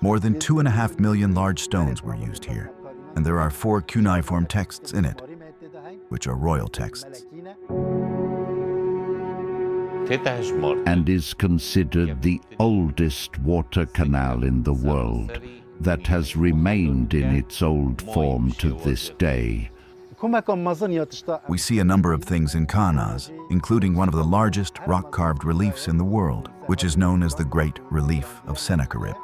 More than 2.5 million large stones were used here, and there are 4 cuneiform texts in it, which are royal texts. And is considered the oldest water canal in the world that has remained in its old form to this day. We see a number of things in Qanas, including one of the largest rock-carved reliefs in the world, which is known as the Great Relief of Sennacherib.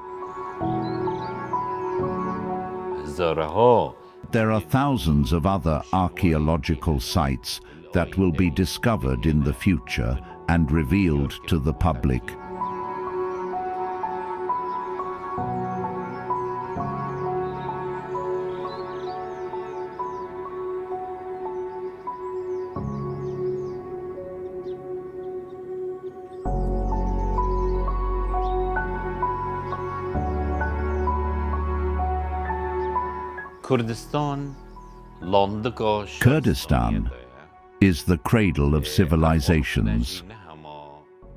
There are thousands of other archaeological sites that will be discovered in the future and revealed to the public. Kurdistan is the cradle of civilizations.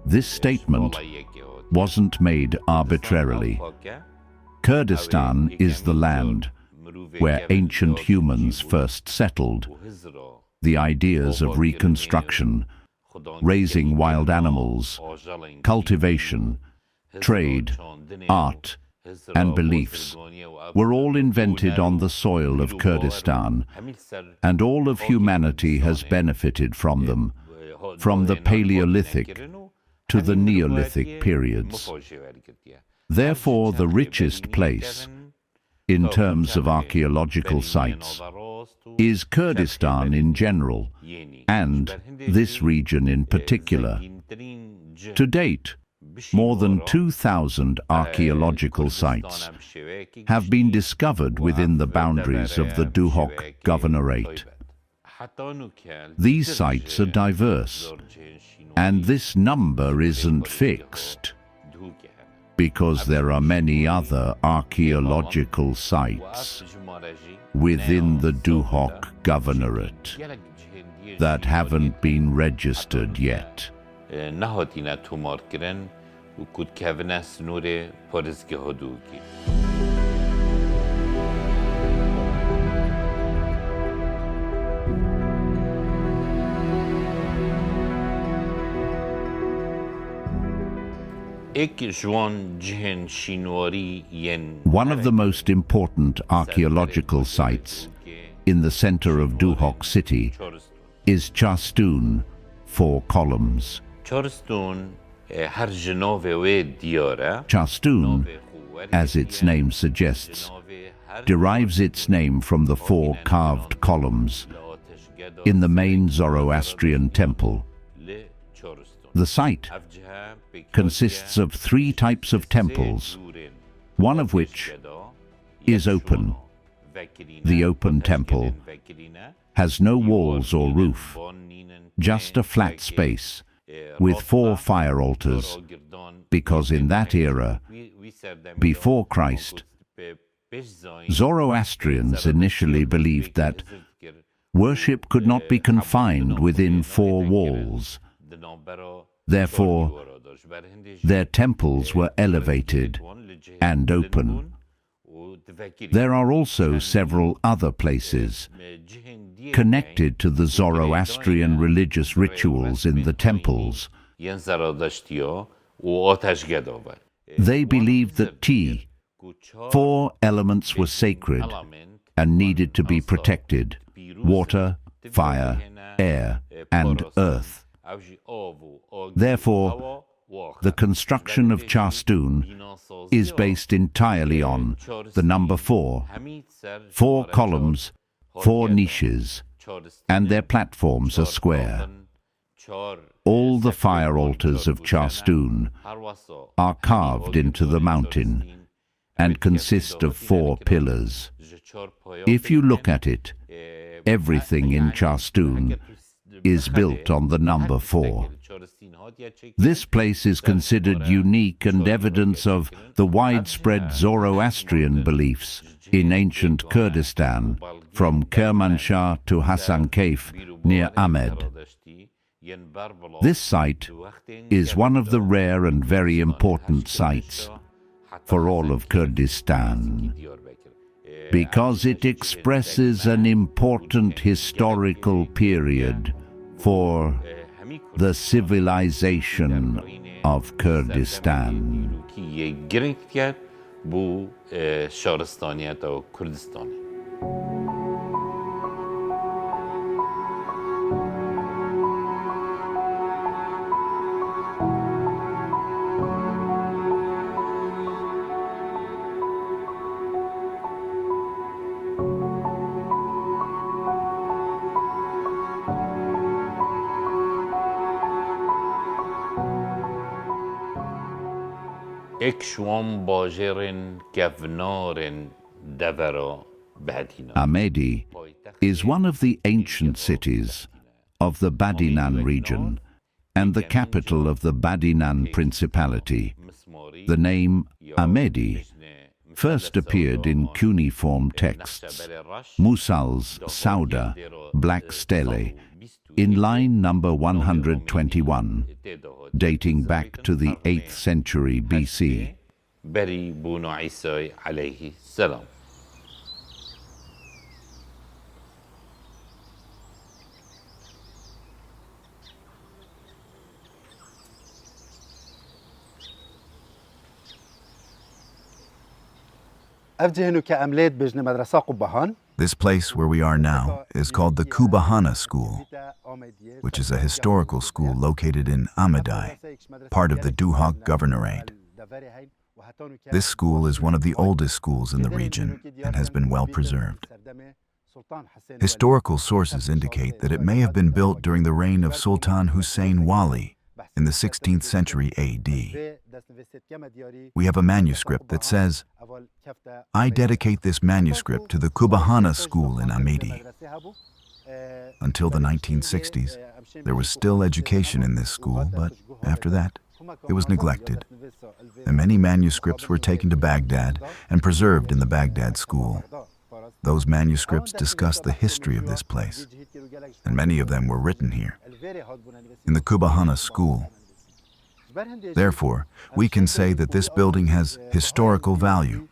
This statement wasn't made arbitrarily. Kurdistan is the land where ancient humans first settled. The ideas of reconstruction, raising wild animals, cultivation, trade, art, and beliefs were all invented on the soil of Kurdistan, and all of humanity has benefited from them, from the Paleolithic to the Neolithic periods. Therefore, the richest place, in terms of archaeological sites, is Kurdistan in general, and this region in particular. To date, more than 2,000 archaeological sites have been discovered within the boundaries of the Duhok Governorate. These sites are diverse, and this number isn't fixed, because there are many other archaeological sites within the Duhok Governorate that haven't been registered yet. One of the most important archaeological sites in the center of Duhok city is Chastun, 4 columns. Chastun, as its name suggests, derives its name from the 4 carved columns in the main Zoroastrian temple. The site consists of 3 types of temples, one of which is open. The open temple has no walls or roof, just a flat space with 4 fire altars, because in that era, before Christ, Zoroastrians initially believed that worship could not be confined within 4 walls. Therefore, their temples were elevated and open. There are also several other places connected to the Zoroastrian religious rituals in the temples. They believed that 4 elements were sacred and needed to be protected: water, fire, air, and earth. Therefore, the construction of Chastun is based entirely on the number 4, 4 columns, 4 niches, and their platforms are square. All the fire altars of Chastun are carved into the mountain and consist of 4 pillars. If you look at it, everything in Chastun is built on the number 4. This place is considered unique and evidence of the widespread Zoroastrian beliefs in ancient Kurdistan, from Kermanshah to Hasan Kaif near Amedi. This site is one of the rare and very important sites for all of Kurdistan, because it expresses an important historical period for the civilization of Kurdistan. Amedi is one of the ancient cities of the Badinan region and the capital of the Badinan Principality. The name Amedi first appeared in cuneiform texts, Musal's Sauda, Black Stele, in line number 121, dating back to the 8th century BC. This place where we are now is called the Qubahana School, which is a historical school located in Amedi, part of the Duhok Governorate. This school is one of the oldest schools in the region and has been well preserved. Historical sources indicate that it may have been built during the reign of Sultan Hussein Wali in the 16th century AD. We have a manuscript that says, "I dedicate this manuscript to the Qubahana School in Amedi." Until the 1960s, there was still education in this school, but after that, it was neglected. And many manuscripts were taken to Baghdad and preserved in the Baghdad school. Those manuscripts discuss the history of this place, and many of them were written here, in the Qubahana School. Therefore, we can say that this building has historical value,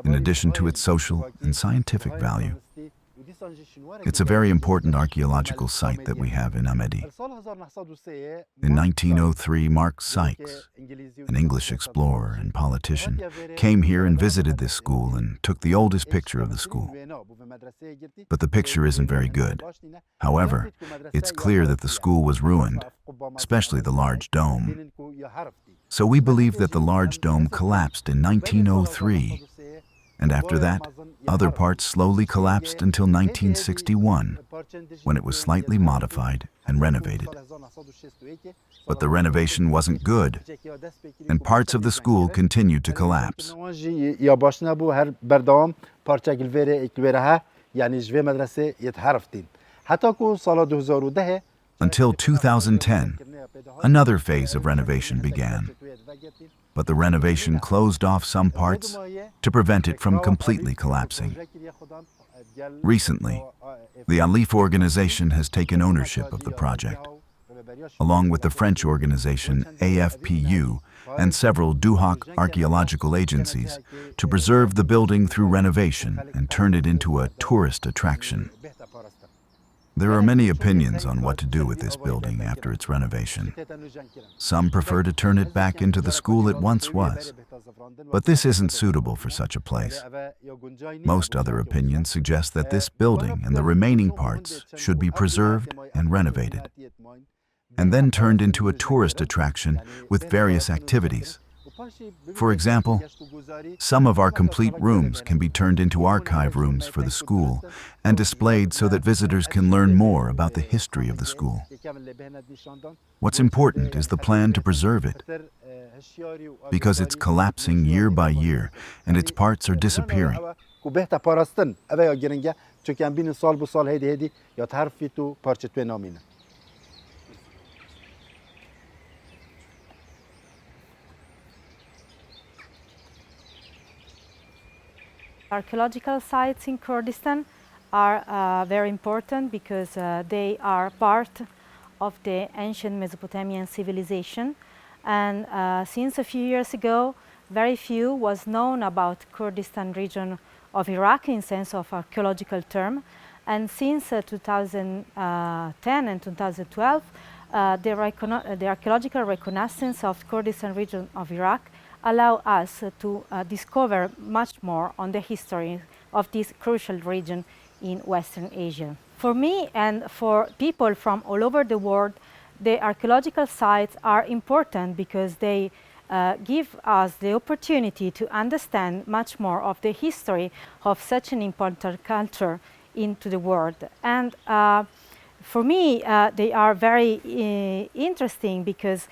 in addition to its social and scientific value. It's a very important archaeological site that we have in Amedi. In 1903, Mark Sykes, an English explorer and politician, came here and visited this school and took the oldest picture of the school. But the picture isn't very good. However, it's clear that the school was ruined, especially the large dome. So we believe that the large dome collapsed in 1903, and after that, other parts slowly collapsed until 1961, when it was slightly modified and renovated. But the renovation wasn't good, and parts of the school continued to collapse. Until 2010, another phase of renovation began. But the renovation closed off some parts to prevent it from completely collapsing. Recently, the Alif organization has taken ownership of the project, along with the French organization AFPU and several Duhok archaeological agencies, to preserve the building through renovation and turn it into a tourist attraction. There are many opinions on what to do with this building after its renovation. Some prefer to turn it back into the school it once was, but this isn't suitable for such a place. Most other opinions suggest that this building and the remaining parts should be preserved and renovated, and then turned into a tourist attraction with various activities. For example, some of our complete rooms can be turned into archive rooms for the school and displayed so that visitors can learn more about the history of the school. What's important is the plan to preserve it, because it's collapsing year by year and its parts are disappearing. Archaeological sites in Kurdistan are very important because they are part of the ancient Mesopotamian civilization. And since a few years ago, very few was known about Kurdistan region of Iraq in sense of archaeological term. And since 2010 and 2012, the archaeological reconnaissance of Kurdistan region of Iraq allow us to discover much more on the history of this crucial region in Western Asia. For me and for people from all over the world, the archaeological sites are important because they give us the opportunity to understand much more of the history of such an important culture into the world. And for me, they are very interesting because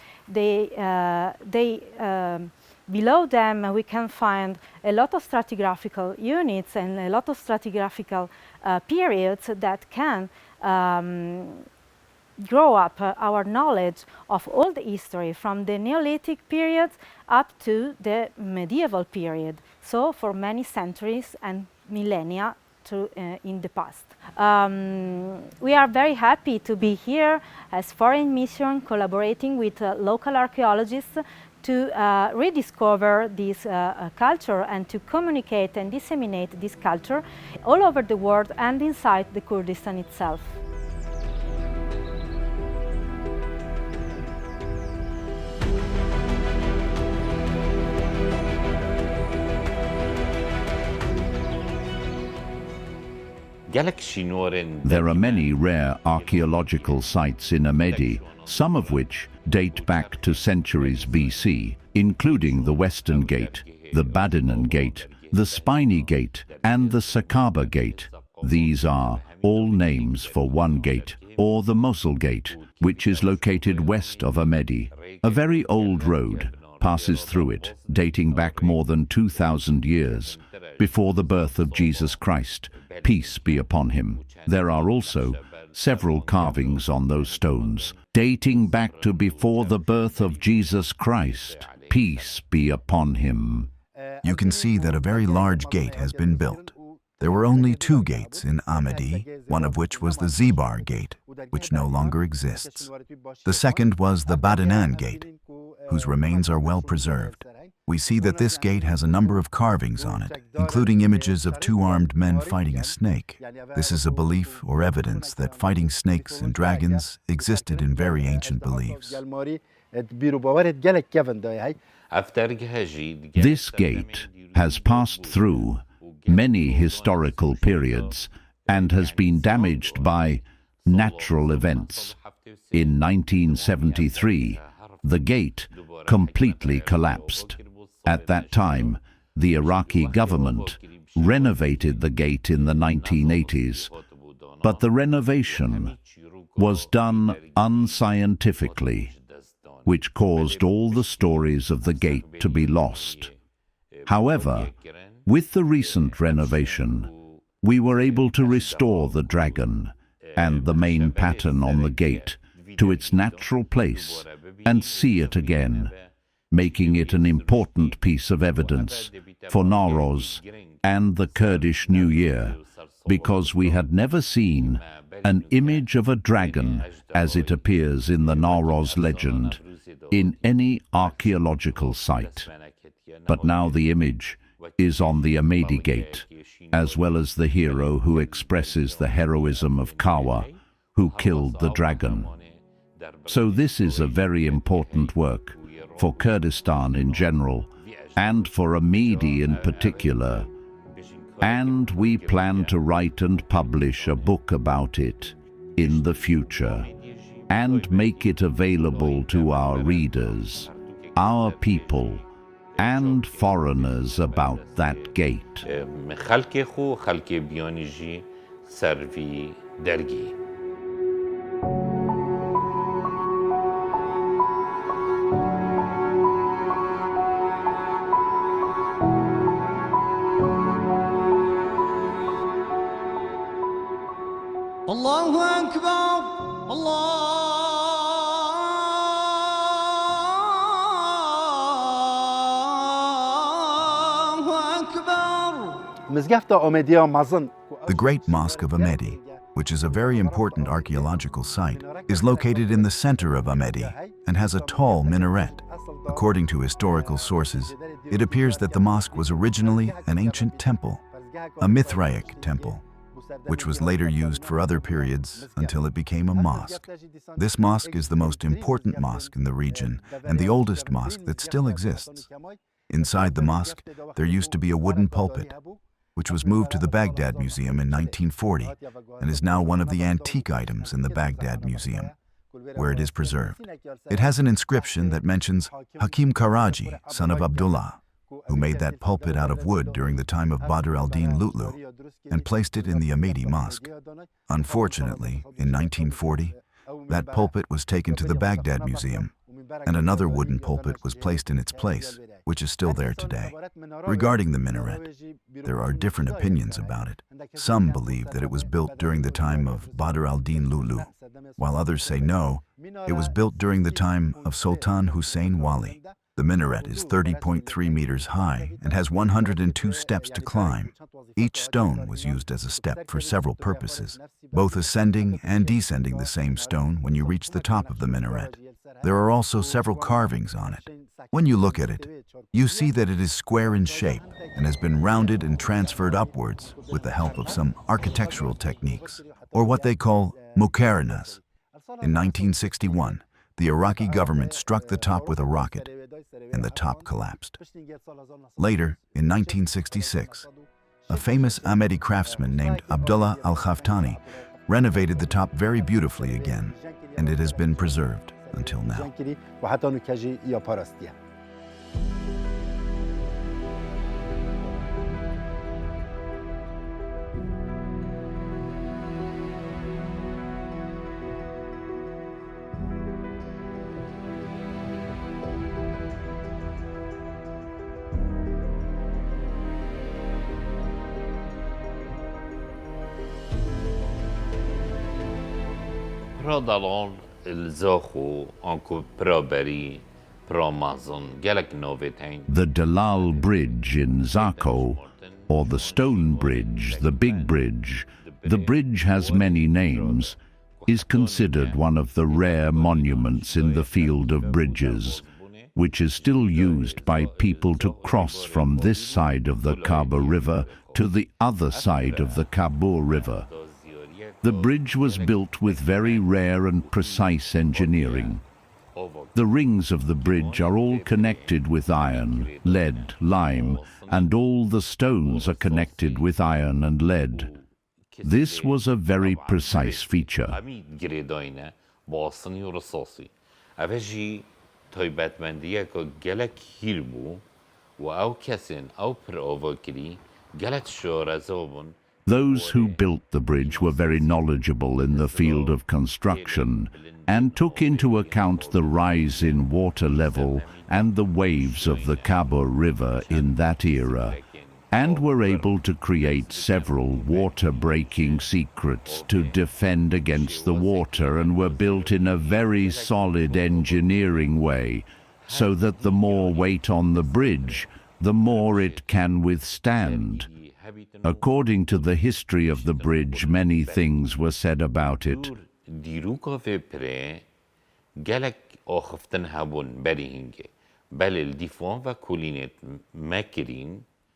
below them we can find a lot of stratigraphical units and a lot of stratigraphical periods that can grow up our knowledge of all the history from the Neolithic period up to the medieval period, so for many centuries and millennia in the past. We are very happy to be here as foreign mission collaborating with local archaeologists to rediscover this culture and to communicate and disseminate this culture all over the world and inside the Kurdistan itself. There are many rare archaeological sites in Amedi, some of which date back to centuries BC, including the Western Gate, the Badinan Gate, the Spiny Gate, and the Sakaba Gate. These are all names for one gate, or the Mosul Gate, which is located west of Amedi. A very old road passes through it, dating back more than 2,000 years, before the birth of Jesus Christ, peace be upon him. There are also several carvings on those stones, dating back to before the birth of Jesus Christ, peace be upon him. You can see that a very large gate has been built. There were only 2 gates in Amedi, one of which was the Zibar Gate, which no longer exists. The second was the Badinan Gate, whose remains are well preserved. We see that this gate has a number of carvings on it, including images of 2 armed men fighting a snake. This is a belief or evidence that fighting snakes and dragons existed in very ancient beliefs. This gate has passed through many historical periods and has been damaged by natural events. In 1973, the gate completely collapsed. At that time, the Iraqi government renovated the gate in the 1980s, but the renovation was done unscientifically, which caused all the stories of the gate to be lost. However, with the recent renovation, we were able to restore the dragon and the main pattern on the gate to its natural place and see it again, making it an important piece of evidence for Nowroz and the Kurdish New Year, because we had never seen an image of a dragon as it appears in the Nowroz legend in any archaeological site. But now the image is on the Amedi Gate, as well as the hero who expresses the heroism of Kawa, who killed the dragon. So this is a very important work for Kurdistan in general, and for Amedi in particular. And we plan to write and publish a book about it in the future, and make it available to our readers, our people, and foreigners about that gate. Allahu Akbar, Allahu Akbar. The Great Mosque of Amedi, which is a very important archaeological site, is located in the center of Amedi and has a tall minaret. According to historical sources, It appears that the mosque was originally an ancient temple, a Mithraic temple, which was later used for other periods until it became a mosque. This mosque is the most important mosque in the region and the oldest mosque that still exists. Inside the mosque, there used to be a wooden pulpit, which was moved to the Baghdad Museum in 1940 and is now one of the antique items in the Baghdad Museum, where it is preserved. It has an inscription that mentions Hakim Karaji, son of Abdullah, who made that pulpit out of wood during the time of Badr al-Din Lutlu and placed it in the Amedi Mosque. Unfortunately, in 1940, that pulpit was taken to the Baghdad Museum, and another wooden pulpit was placed in its place, which is still there today. Regarding the minaret, there are different opinions about it. Some believe that it was built during the time of Badr al-Din Lutlu, while others say no, it was built during the time of Sultan Hussein Wali. The minaret is 30.3 meters high and has 102 steps to climb. Each stone was used as a step for several purposes, both ascending and descending the same stone when you reach the top of the minaret. There are also several carvings on it. When you look at it, you see that it is square in shape and has been rounded and transferred upwards with the help of some architectural techniques, or what they call muqarrinas. In 1961, the Iraqi government struck the top with a rocket, and the top collapsed. Later, in 1966, a famous Amedi craftsman named Abdullah al-Khaftani renovated the top very beautifully again, and it has been preserved until now. Rudaw الزاخو انكو برابري برامازون جالك نوفيتين. The Dalal Bridge in Zako, or the Stone Bridge, the Big Bridge, the bridge has many names, is considered one of the rare monuments in the field of bridges, which is still used by people to cross from this side of the Kaba River to the other side of the Kabul River. The bridge was built with very rare and precise engineering. The rings of the bridge are all connected with iron, lead, lime, and all the stones are connected with iron and lead. This was a very precise feature. Those who built the bridge were very knowledgeable in the field of construction and took into account the rise in water level and the waves of the Kaba River in that era, and were able to create several water-breaking secrets to defend against the water, and were built in a very solid engineering way, so that the more weight on the bridge, the more it can withstand. According to the history of the bridge, many things were said about it.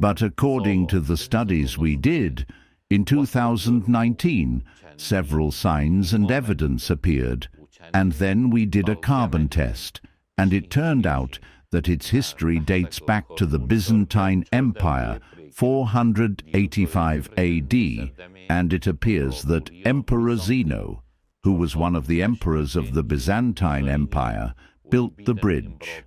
But according to the studies we did, in 2019, several signs and evidence appeared, and then we did a carbon test, and it turned out that its history dates back to the Byzantine Empire, 485 AD, and it appears that Emperor Zeno, who was one of the emperors of the Byzantine Empire, built the bridge.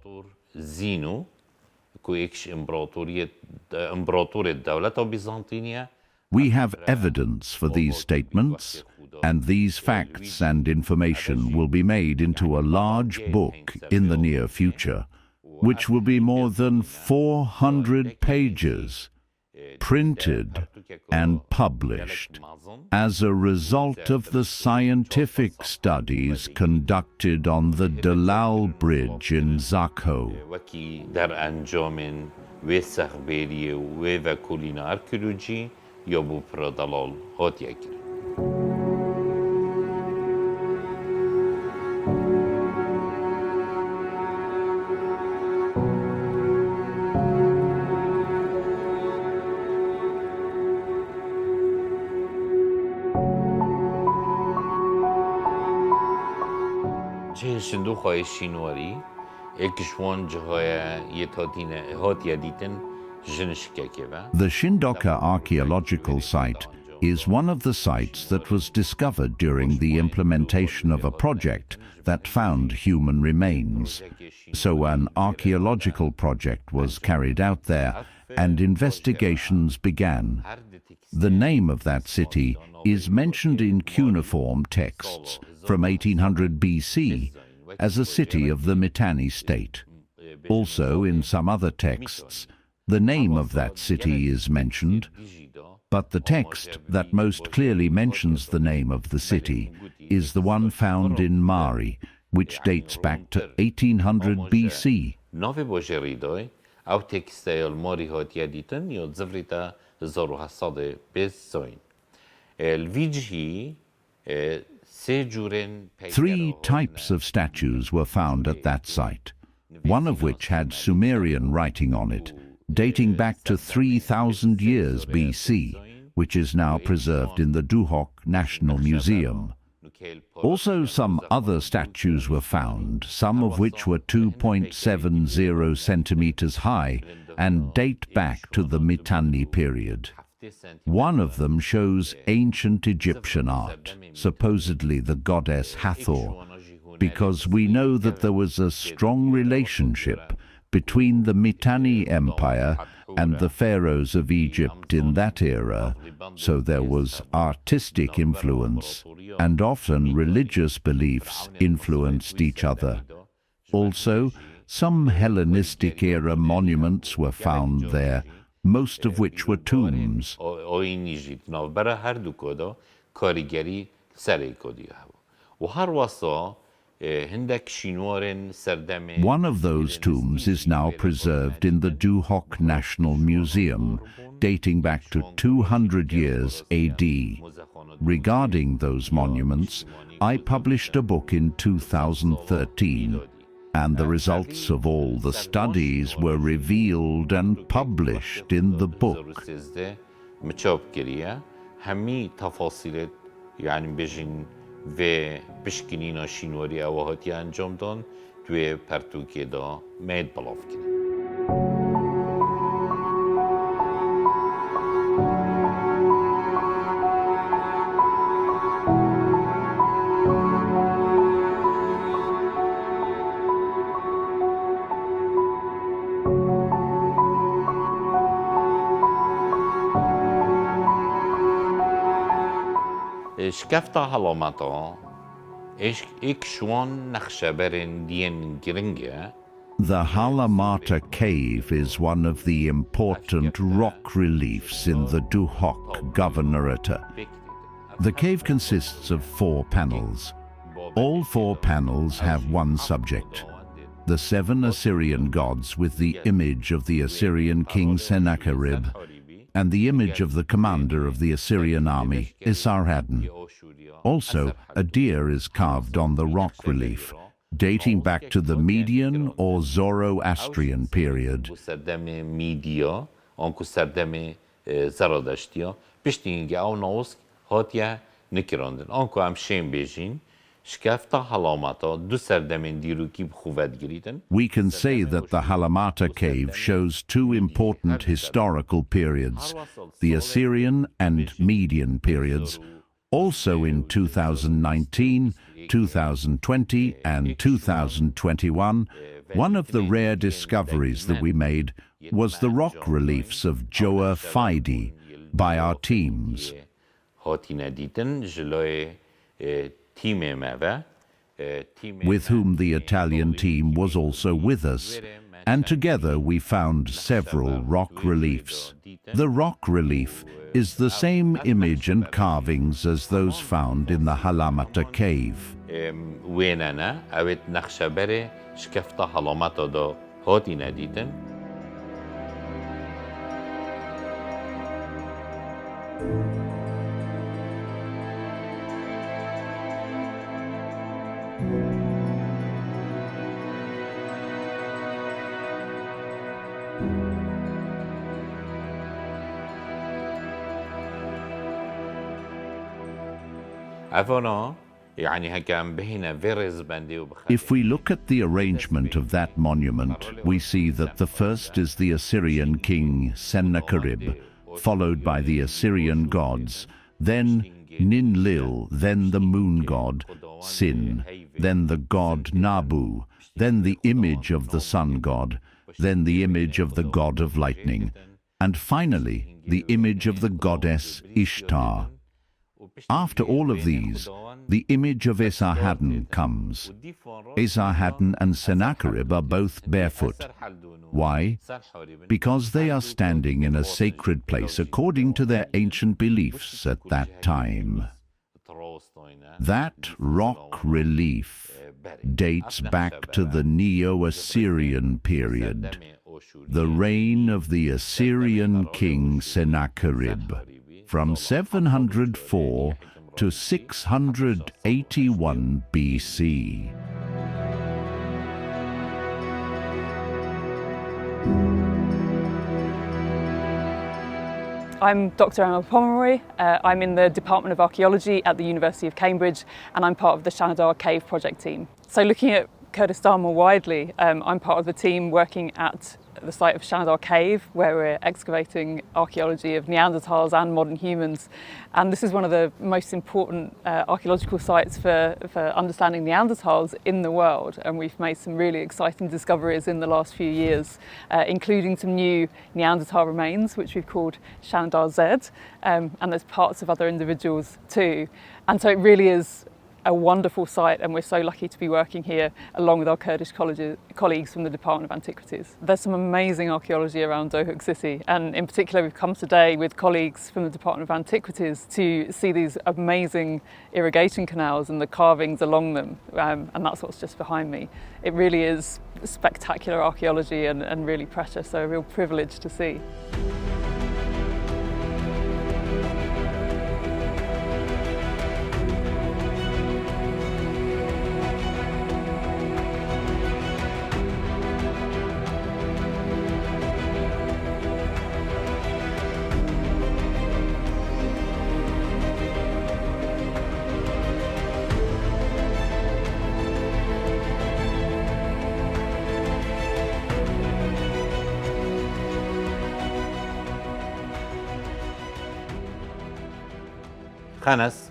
We have evidence for these statements, and these facts and information will be made into a large book in the near future, which will be more than 400 pages, printed and published as a result of the scientific studies conducted on the Dalal Bridge in Zako. جه صندوق شینواری اکشوان جهای هاتیا دیتن جنشکه که The Shindoka archaeological site is one of the sites that was discovered during the implementation of a project that found human remains. So an archaeological project was carried out there and investigations began. The name of that city is mentioned in cuneiform texts from 1800 BC as a city of the Mitanni state. Also in some other texts, the name of that city is mentioned, but the text that most clearly mentions the name of the city is the one found in Mari, which dates back to 1800 BC. ناف بوشریدای او تکستایل ماری هاتیا دیتن یا زفریتا زارو حصاد بزاین الویجهی سه جورن 3 types of statues were found at that site, one of which had Sumerian writing on it, dating back to 3,000 years BC, which is now preserved in the Duhok National Museum. Also some other statues were found, some of which were 2.70 centimeters high and date back to the Mitanni period. One of them shows ancient Egyptian art, supposedly the goddess Hathor, because we know that there was a strong relationship between the Mitanni Empire and the pharaohs of Egypt in that era, so there was artistic influence, and often religious beliefs influenced each other. Also, some Hellenistic-era monuments were found there, most of which were tombs. One of those tombs is now preserved in the Duhok National Museum, dating back to 200 years AD. Regarding those monuments, I published a book in 2013, and the results of all the studies were revealed and published in the book. و بشکنینا شینواری آواهاتی انجام دان توی پرتوکی دا مید بلاف کنه. شكفتا هلامتا ایک شوان نقشبرن دین گرنگه. The Halamata cave is one of the important rock reliefs in the Duhok Governorate. The cave consists of 4 panels. All 4 panels have one subject: the 7 Assyrian gods with the image of the Assyrian king Sennacherib and the image of the commander of the Assyrian army, Esarhaddon. Also, a deer is carved on the rock relief, dating back to the Median or Zoroastrian period. We can say that the Halamata cave shows 2 important historical periods, the Assyrian and Median periods. Also in 2019, 2020 and 2021, one of the rare discoveries that we made was the rock reliefs of Joa Faidi by our teams. With whom the Italian team was also with us, and together we found several rock reliefs. The rock relief is the same image and carvings as those found in the Halamata cave. اولا If we look at the arrangement of that monument, we see that the first is the Assyrian king Sennacherib, followed by the Assyrian gods, then Ninlil, then the moon god Sin, then the god Nabu, then the image of the sun god, then the image of the god of lightning, and finally the image of the goddess Ishtar. After all of these, the image of Esarhaddon comes. Esarhaddon and Sennacherib are both barefoot. Why? Because they are standing in a sacred place according to their ancient beliefs at that time. That rock relief dates back to the Neo-Assyrian period, the reign of the Assyrian king Sennacherib, from 704 to 681 BC. I'm Dr. Emma Pomeroy. I'm in the Department of Archaeology at the University of Cambridge, and I'm part of the Shanadar Cave project team. So looking at Kurdistan more widely, I'm part of the team working at the site of Shanadar Cave, where we're excavating archaeology of Neanderthals and modern humans. And this is one of the most important archaeological sites for understanding Neanderthals in the world. And we've made some really exciting discoveries in the last few years, including some new Neanderthal remains, which we've called Shanadar Z. And there's parts of other individuals too. And so it really is a wonderful site, and we're so lucky to be working here along with our Kurdish colleagues from the Department of Antiquities. There's some amazing archaeology around Duhok city, and in particular we've come today with colleagues from the Department of Antiquities to see these amazing irrigation canals and the carvings along them, and that's what's just behind me. It really is spectacular archaeology and really precious, so a real privilege to see. Khanas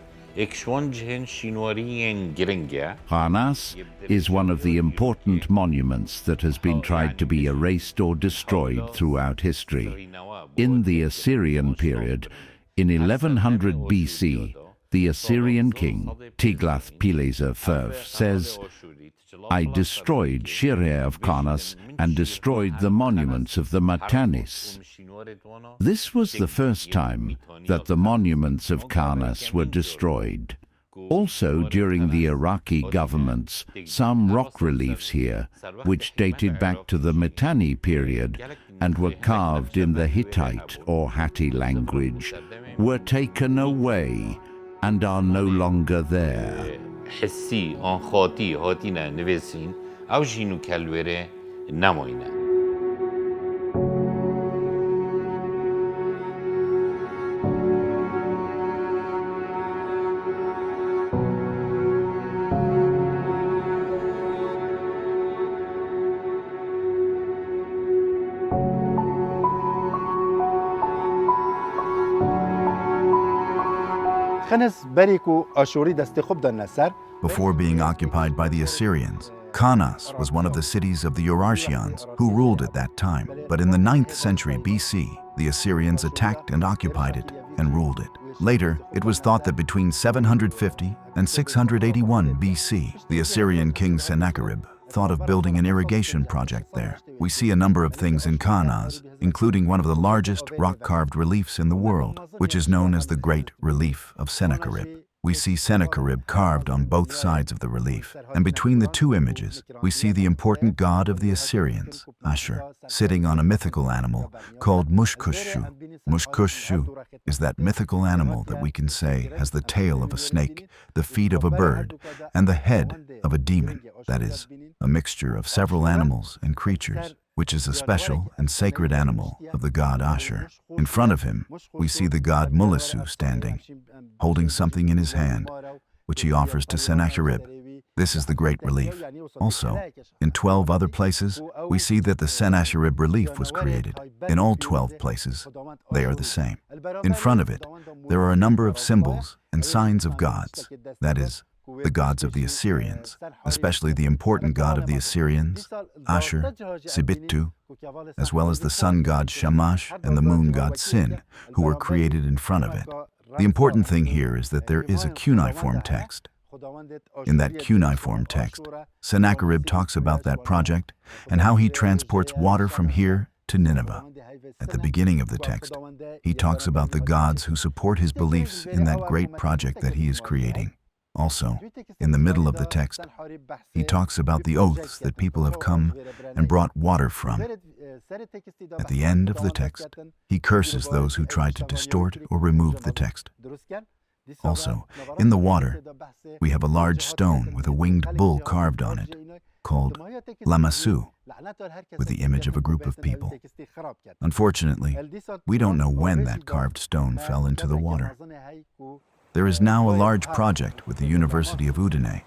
is one of the important monuments that has been tried to be erased or destroyed throughout history. In the Assyrian period, in 1100 BC, the Assyrian king Tiglath-Pileser I says, "I destroyed Shire of Karnas and destroyed the monuments of the Matanis." This was the first time that the monuments of Karnas were destroyed. Also, during the Iraqi governments, some rock reliefs here, which dated back to the Mitanni period and were carved in the Hittite or Hatti language, were taken away and are no longer there. Before being occupied by the Assyrians, Karnas was one of the cities of the Urartians who ruled at that time. But in the 9th century BC, the Assyrians attacked and occupied it and ruled it. Later, it was thought that between 750 and 681 BC, the Assyrian king Sennacherib thought of building an irrigation project there. We see a number of things in Karnas, including one of the largest rock-carved reliefs in the world, which is known as the Great Relief of Sennacherib. We see Sennacherib carved on both sides of the relief, and between the two images, we see the important god of the Assyrians, Ashur, sitting on a mythical animal called Mushkushshu. Mushkushshu is that mythical animal that we can say has the tail of a snake, the feet of a bird, and the head of a demon, that is, a mixture of several animals and creatures, which is a special and sacred animal of the god Ashur. In front of him, we see the god Mulisu standing, holding something in his hand, which he offers to Sennacherib. This is the great relief. Also, in 12 other places, we see that the Sennacherib relief was created. In all 12 places, they are the same. In front of it, there are a number of symbols and signs of gods, that is, the gods of the Assyrians, especially the important god of the Assyrians, Ashur, Sibittu, as well as the sun god Shamash and the moon god Sin, who were created in front of it. The important thing here is that there is a cuneiform text. In that cuneiform text, Sennacherib talks about that project and how he transports water from here to Nineveh. At the beginning of the text, he talks about the gods who support his beliefs in that great project that he is creating. Also, in the middle of the text, he talks about the oaths that people have come and brought water from. At the end of the text, he curses those who try to distort or remove the text. Also, in the water, we have a large stone with a winged bull carved on it, called Lamassu, with the image of a group of people. Unfortunately, we don't know when that carved stone fell into the water. There is now a large project with the University of Udine,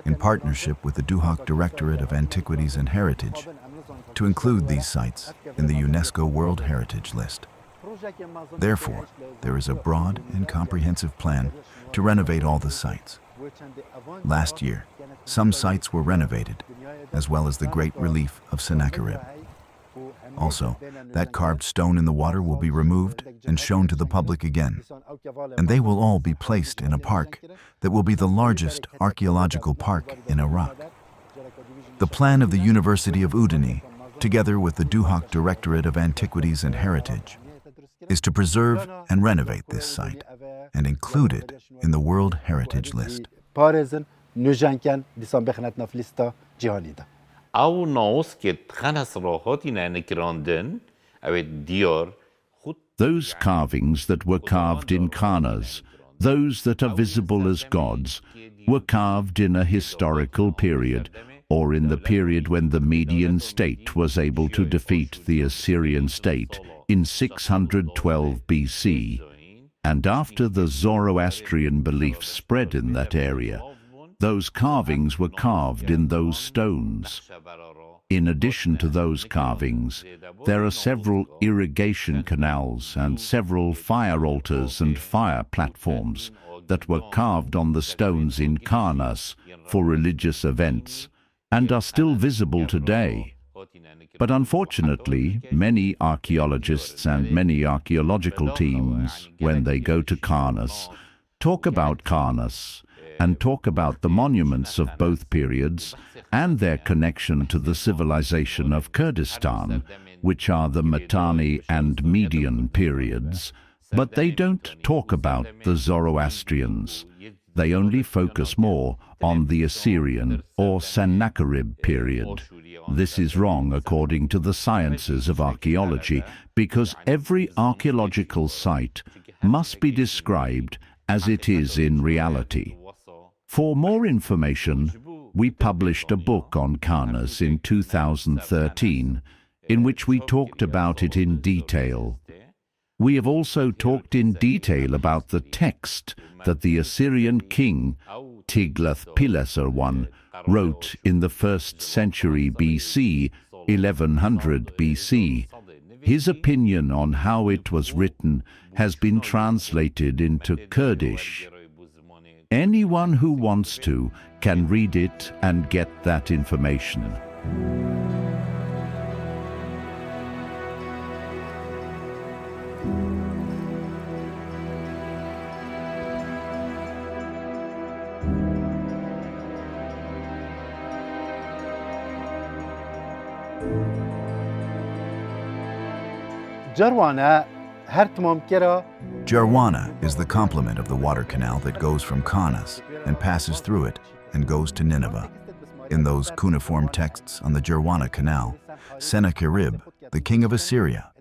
in partnership with the Duhok Directorate of Antiquities and Heritage, to include these sites in the UNESCO World Heritage List. Therefore, there is a broad and comprehensive plan to renovate all the sites. Last year, some sites were renovated, as well as the great relief of Sennacherib. Also, that carved stone in the water will be removed and shown to the public again, and they will all be placed in a park that will be the largest archaeological park in Iraq. The plan of the University of Udine, together with the Duhok Directorate of Antiquities and Heritage, is to preserve and renovate this site and include it in the World Heritage List. او ناوس که تخنس راحتی نکراندن او دیار Those carvings that were carved in khanas, those that are visible as gods, were carved in a historical period, or in the period when the Median state was able to defeat the Assyrian state in 612 BC, and after the Zoroastrian belief spread in that area, those carvings were carved in those stones. In addition to those carvings, there are several irrigation canals and several fire altars and fire platforms that were carved on the stones in khanas for religious events and are still visible today. But unfortunately, many archaeologists and many archaeological teams, when they go to khanas, talk about khanas and talk about the monuments of both periods and their connection to the civilization of Kurdistan, which are the Mitanni and Median periods, but they don't talk about the Zoroastrians. They only focus more on the Assyrian or Sennacherib period. This is wrong according to the sciences of archaeology, because every archaeological site must be described as it is in reality. For more information, we published a book on khanas in 2013, in which we talked about it in detail. We have also talked in detail about the text that the Assyrian king, Tiglath-Pileser I, wrote in the 1st century BC, 1100 BC. His opinion on how it was written has been translated into Kurdish. Anyone who wants to can read it and get that information. Jarwana is the complement of the water canal that goes from Khanas and passes through it and goes to Nineveh. In those cuneiform texts on the Jarwana canal, Sennacherib, the king of Assyria,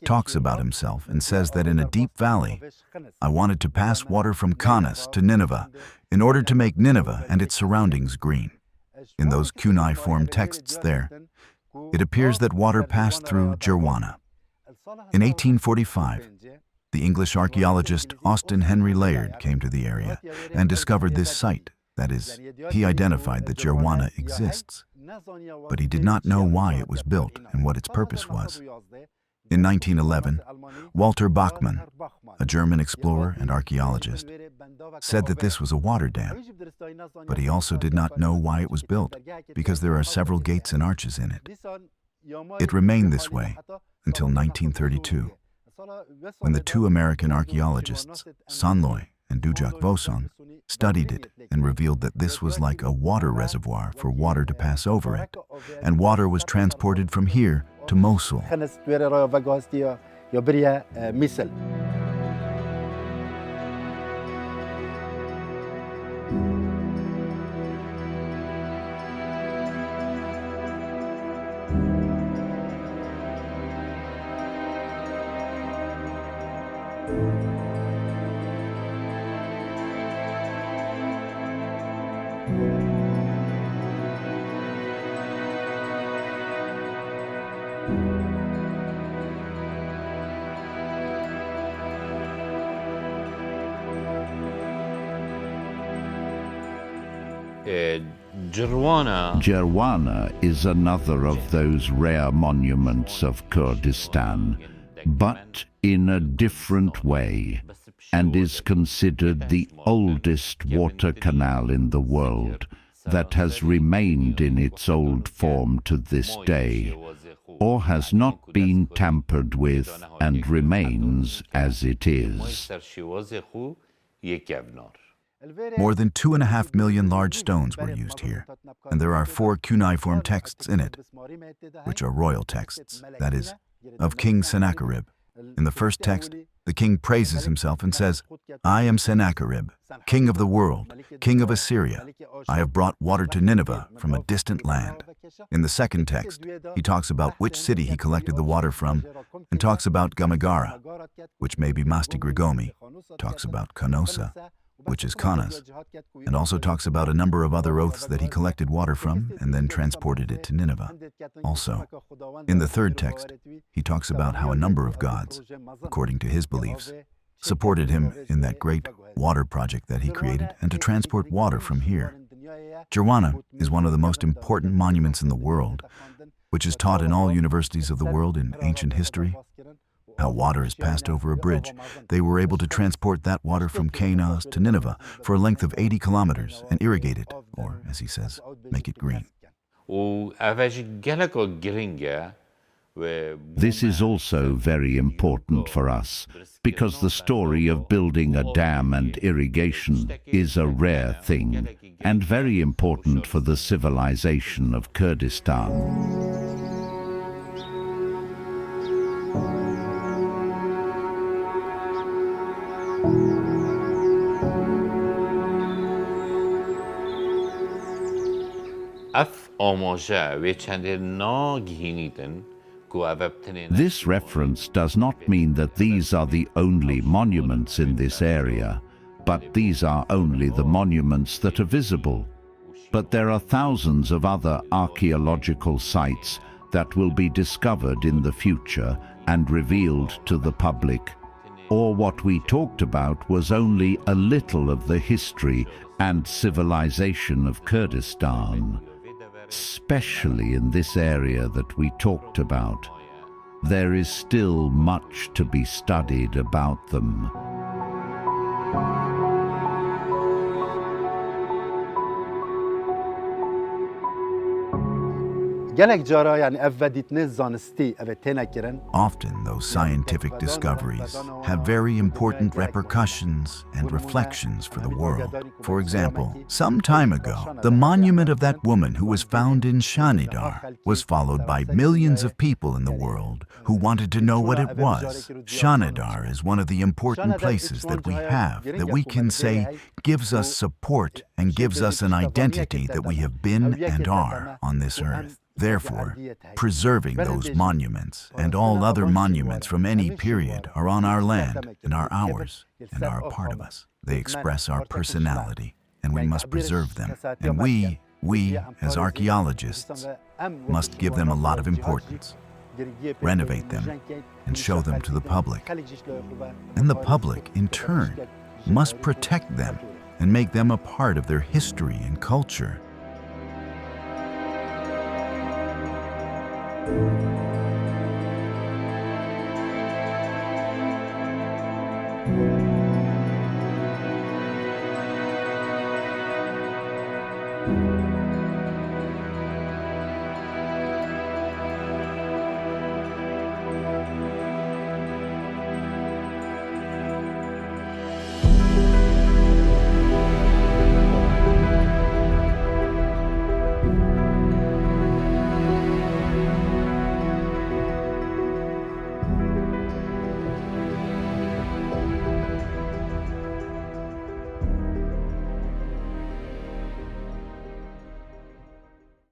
talks about himself and says that in a deep valley, I wanted to pass water from Khanas to Nineveh in order to make Nineveh and its surroundings green. In those cuneiform texts there, it appears that water passed through Jarwana. In 1845, The English archaeologist Austin Henry Layard came to the area and discovered this site. That is, he identified that Jerwana exists, but he did not know why it was built and what its purpose was. In 1911, Walter Bachmann, a German explorer and archaeologist, said that this was a water dam, but he also did not know why it was built, because there are several gates and arches in it. It remained this way until 1932, when the two American archaeologists, Sanloy and Duhok Voson, studied it and revealed that this was like a water reservoir for water to pass over it, and water was transported from here to Mosul. Jerwana is another of those rare monuments of Kurdistan, but in a different way, and is considered the oldest water canal in the world that has remained in its old form to this day, or has not been tampered with and remains as it is. More than 2.5 million large stones were used here, and there are 4 cuneiform texts in it, which are royal texts, that is, of King Sennacherib. In the first text, the king praises himself and says, "I am Sennacherib, king of the world, king of Assyria. I have brought water to Nineveh from a distant land." In the second text, he talks about which city he collected the water from, and talks about Gamagara, which may be Masti Grigomi, talks about Canossa, which is Kanas, and also talks about a number of other oaths that he collected water from and then transported it to Nineveh. Also, in the third text, he talks about how a number of gods, according to his beliefs, supported him in that great water project that he created and to transport water from here. Jerwana is one of the most important monuments in the world, which is taught in all universities of the world in ancient history. How water is passed over a bridge. They were able to transport that water from Kanas to Nineveh for a length of 80 kilometers and irrigate it, or, as he says, make it green. This is also very important for us, because the story of building a dam and irrigation is a rare thing, and very important for the civilization of Kurdistan. This reference does not mean that these are the only monuments in this area, but these are only the monuments that are visible. But there are thousands of other archaeological sites that will be discovered in the future and revealed to the public. Or what we talked about was only a little of the history and civilization of Kurdistan. Especially in this area that we talked about, there is still much to be studied about them. Often those scientific discoveries have very important repercussions and reflections for the world. For example, some time ago, the monument of that woman who was found in Shanidar was followed by millions of people in the world who wanted to know what it was. Shanidar is one of the important places that we have, that we can say gives us support and gives us an identity that we have been and are on this earth. Therefore, preserving those monuments and all other monuments from any period are on our land and are ours and are a part of us. They express our personality, and we must preserve them. And we, as archaeologists, must give them a lot of importance. renovate them, and show them to the public. And the public, in turn, must protect them and make them a part of their history and culture.